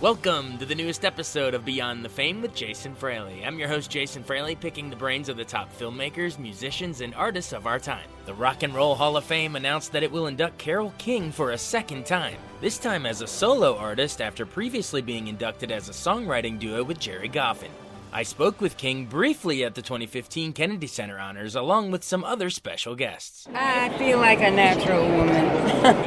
Welcome to the newest episode of Beyond the Fame with Jason Fraley. I'm your host, Jason Fraley, picking the brains of the top filmmakers, musicians, and artists of our time. The Rock and Roll Hall of Fame announced that it will induct Carole King for a second time, this time as a solo artist after previously being inducted as a songwriting duo with Gerry Goffin. I spoke with King briefly at the 2015 Kennedy Center Honors, along with some other special guests. I feel like a natural woman.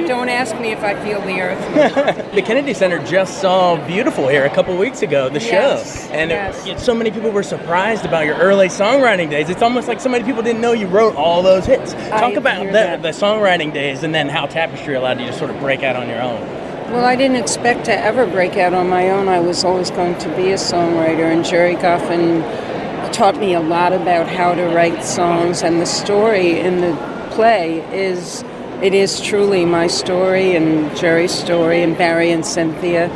Don't ask me if I feel the earth. The Kennedy Center just saw Beautiful here a couple weeks ago, the show. And so many people were surprised about your early songwriting days. It's almost like so many people didn't know you wrote all those hits. Talk about the songwriting days and then how Tapestry allowed you to sort of break out on your own. Well, I didn't expect to ever break out on my own. I was always going to be a songwriter, and Gerry Goffin taught me a lot about how to write songs, and the story in the play is truly my story and Gerry's story and Barry and Cynthia.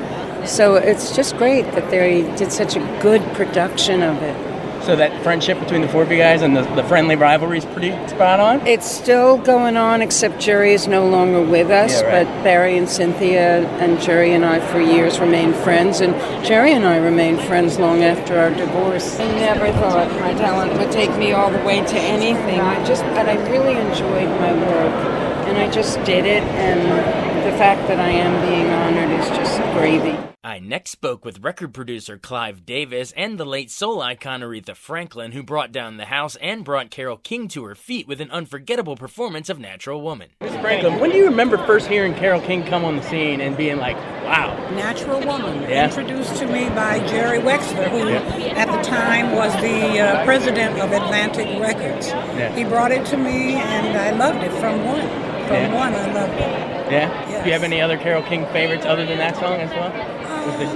So it's just great that they did such a good production of it. So that friendship between the four of you guys and the friendly rivalry is pretty spot on? It's still going on, except Gerry is no longer with us, But Barry and Cynthia and Gerry and I for years remained friends, and Gerry and I remained friends long after our divorce. I never thought my talent would take me all the way to anything, but I really enjoyed my work, and I just did it, and the fact that I am being honored is just gravy. I next spoke with record producer Clive Davis and the late soul icon Aretha Franklin, who brought down the house and brought Carole King to her feet with an unforgettable performance of Natural Woman. Ms. Franklin, when do you remember first hearing Carole King come on the scene and being like, wow? Natural Woman, introduced to me by Jerry Wexler, who at the time was the president of Atlantic Records. He brought it to me and I loved it from one. I loved it. Yeah? Yes. Do you have any other Carole King favorites other than that song as well?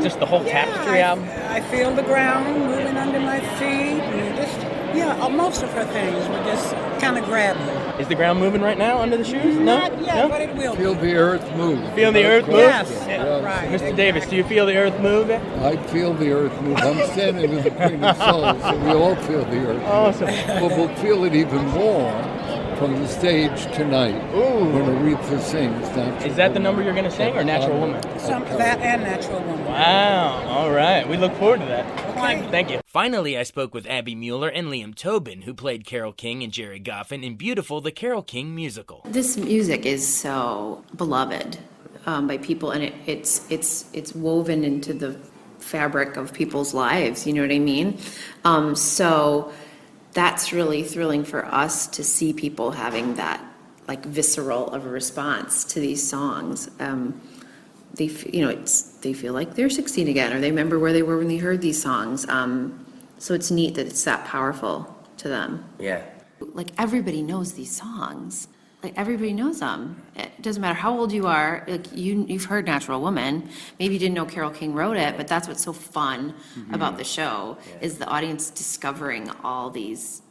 Just the whole Tapestry album? I feel the ground moving under my feet. And most of her things were just kind of grab me. Is the ground moving right now under the shoes? Not yet, No? but it will. Feel the earth move. Feel the earth move? Yes, right. Mr. Davis, do you feel the earth move? I feel the earth move. I'm standing in the Queen of Souls, so we all feel the earth move. Awesome. But we'll feel it even more from the stage tonight when Aretha sings. Is that the number you're going to sing, or Natural Woman? That and Natural Woman. Wow. All right. We look forward to that. Okay. Thank you. Finally, I spoke with Abby Mueller and Liam Tobin, who played Carole King and Gerry Goffin in Beautiful, the Carole King Musical. This music is so beloved by people, and it's woven into the fabric of people's lives. You know what I mean? So that's really thrilling for us to see people having that like visceral of a response to these songs. They feel like they're 16 again, or they remember where they were when they heard these songs. So it's neat that it's that powerful to them. Yeah. Like everybody knows these songs. Like everybody knows them. It doesn't matter how old you are. Like you've heard Natural Woman. Maybe you didn't know Carole King wrote it, but that's what's so fun about the show is the audience discovering all these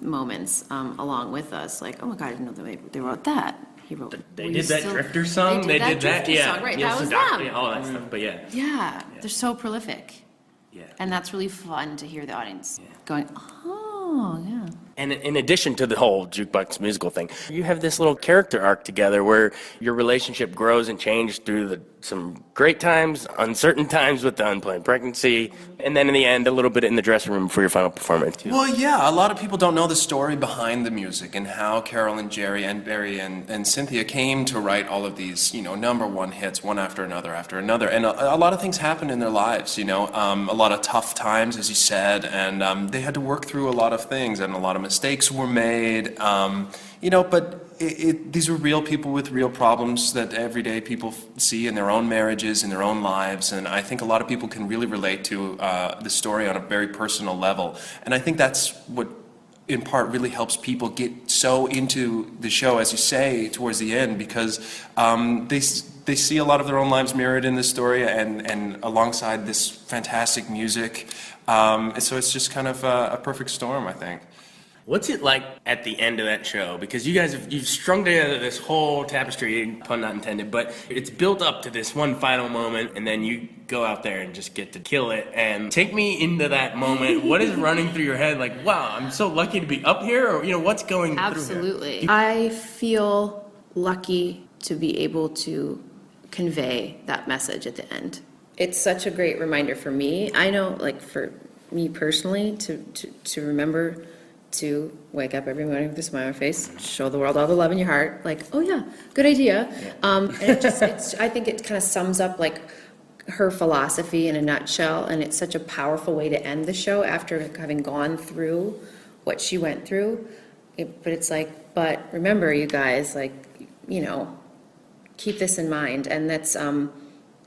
moments along with us. Like, oh my God, I didn't know they wrote that. He wrote. They did that Drifter song. They did that. Yeah, song, right? That was them. All that stuff. But Yeah, they're so prolific. Yeah. And that's really fun to hear the audience going, oh, yeah. And in addition to the whole jukebox musical thing, you have this little character arc together where your relationship grows and changes through some great times, uncertain times with the unplanned pregnancy, and then in the end, a little bit in the dressing room for your final performance, too. Well, yeah, a lot of people don't know the story behind the music and how Carole and Gerry and Barry and Cynthia came to write all of these, number one hits, one after another. And a lot of things happened in their lives, a lot of tough times, as you said, and they had to work through a lot of things, and a lot of mistakes were made, but these are real people with real problems that everyday people see in their own marriages, in their own lives, and I think a lot of people can really relate to the story on a very personal level. And I think that's what, in part, really helps people get so into the show, as you say, towards the end, because they see a lot of their own lives mirrored in this story and alongside this fantastic music. So it's just kind of a perfect storm, I think. What's it like at the end of that show? Because you guys you've strung together this whole tapestry, pun not intended, but it's built up to this one final moment, and then you go out there and just get to kill it. And take me into that moment. What is running through your head? Like, wow, I'm so lucky to be up here, or what's going through here? Absolutely. I feel lucky to be able to convey that message at the end. it's such a great reminder for me. I know, like, for me personally, to remember to wake up every morning with a smile on your face, show the world all the love in your heart, like, oh yeah, good idea. And I think it kind of sums up, like, her philosophy in a nutshell, and it's such a powerful way to end the show after having gone through what she went through. But it's like, but remember, you guys, like, you know, keep this in mind. And that's,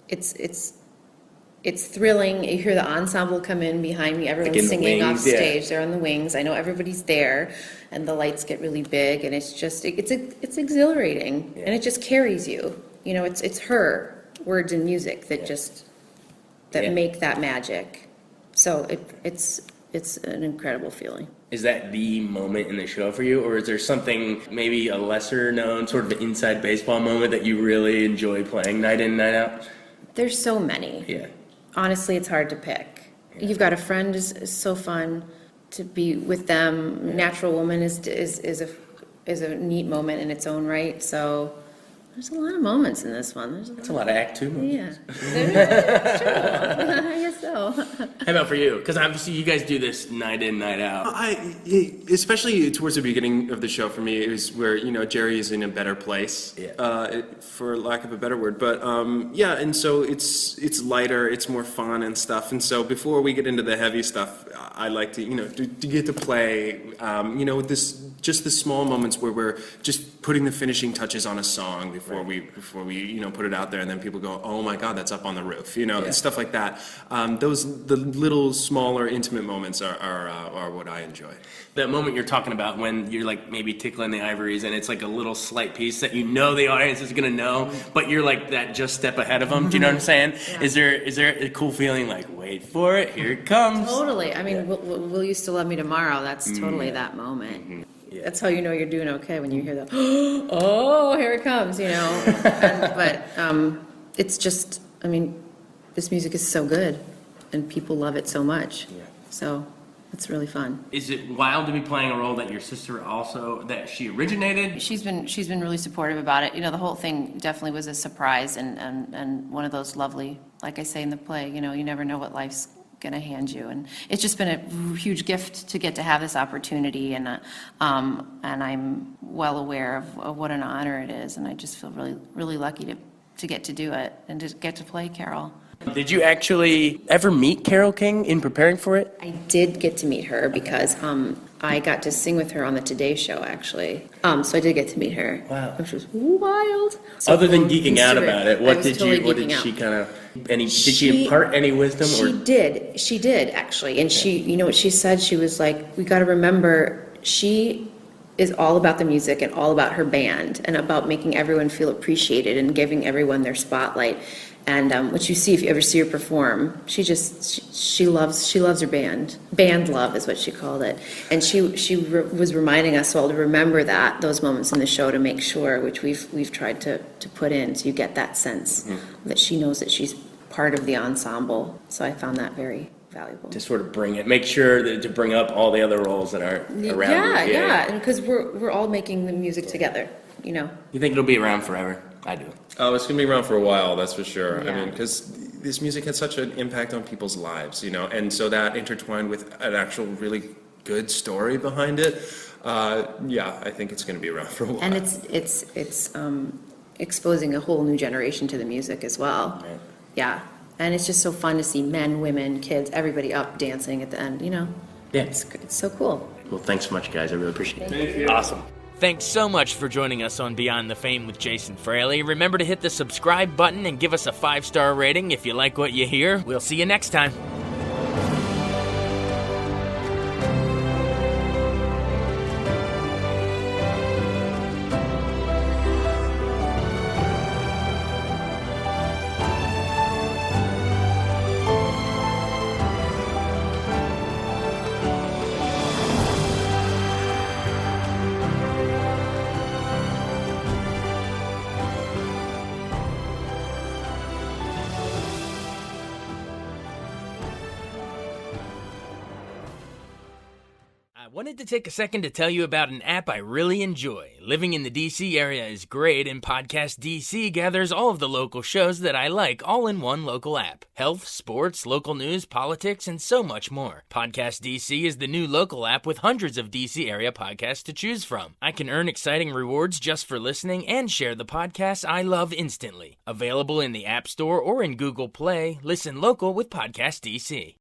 it's thrilling. You hear the ensemble come in behind me, everyone's Like singing off wings, yeah. stage, they're on the wings, I know everybody's there, and the lights get really big, and it's just, it's exhilarating, and it just carries you. You know, it's her words and music that just, that make that magic. So it's an incredible feeling. Is that the moment in the show for you, or is there something, maybe a lesser known sort of inside baseball moment that you really enjoy playing night in, night out? There's so many. Yeah. Honestly, it's hard to pick. You've Got a Friend is so fun to be with them. Natural Woman is a neat moment in its own right. So there's a lot of moments in this one. That's a lot of Act 2 moments. Yeah, that's true. I guess so. How about for you? Because obviously you guys do this night in, night out. Especially towards the beginning of the show for me, it was where, you know, Jerry is in a better place, for lack of a better word. But and so it's lighter, it's more fun and stuff. And so before we get into the heavy stuff, I like to, you know, to get to play, you know, just the small moments where we're just putting the finishing touches on a song before we you know, put it out there, and then people go, oh my God, that's up on the roof, you know, and stuff like that. The little smaller intimate moments are what I enjoy. That moment you're talking about when you're like maybe tickling the ivories and it's like a little slight piece that you know the audience is gonna know, but you're like that just step ahead of them. Do you know what I'm saying? Yeah. Is there a cool feeling like, wait for it, here it comes? Totally. I mean, will you still love me tomorrow? That's totally that moment. Yeah. That's how you know you're doing okay, when you hear the, oh, here it comes, you know. But it's just, I mean, this music is so good, and people love it so much. Yeah. So it's really fun. Is it wild to be playing a role that your sister also, that she originated? She's been really supportive about it. You know, the whole thing definitely was a surprise, and one of those lovely, like I say in the play, you know, you never know what life's gonna hand you, and it's just been a huge gift to get to have this opportunity, and I'm well aware of what an honor it is, and I just feel really lucky to get to do it and to get to play Carole. Did you actually ever meet Carole King in preparing for it? I did get to meet her because I got to sing with her on the Today Show, actually. So I did get to meet her. Wow. Which was wild. So other than geeking out about it, what did she impart any wisdom? She did actually. And she, you know what she said? She was like, we got to remember, she is all about the music and all about her band and about making everyone feel appreciated and giving everyone their spotlight. And what you see, if you ever see her perform, she loves her band. Band love is what she called it. And she was reminding us all to remember those moments in the show, to make sure, which we've tried to put in, so you get that sense that she knows that she's part of the ensemble. So I found that very valuable. To sort of make sure to bring up all the other roles that aren't around. Yeah, and because we're all making the music together, you know. You think it'll be around forever? I do. Oh, it's going to be around for a while, that's for sure. Yeah. I mean, because this music had such an impact on people's lives, you know, and so that intertwined with an actual really good story behind it, I think it's going to be around for a while. And it's exposing a whole new generation to the music as well. Right. Yeah, and it's just so fun to see men, women, kids, everybody up dancing at the end, you know. Yeah. It's so cool. Well, thanks so much, guys. I really appreciate it. Thank you. Awesome. Thanks so much for joining us on Beyond the Fame with Jason Fraley. Remember to hit the subscribe button and give us a 5-star rating if you like what you hear. We'll see you next time. I wanted to take a second to tell you about an app I really enjoy. Living in the DC area is great, and Podcast DC gathers all of the local shows that I like all in one local app. Health, sports, local news, politics, and so much more. Podcast DC is the new local app with hundreds of DC area podcasts to choose from. I can earn exciting rewards just for listening and share the podcasts I love instantly. Available in the App Store or in Google Play, listen local with Podcast DC.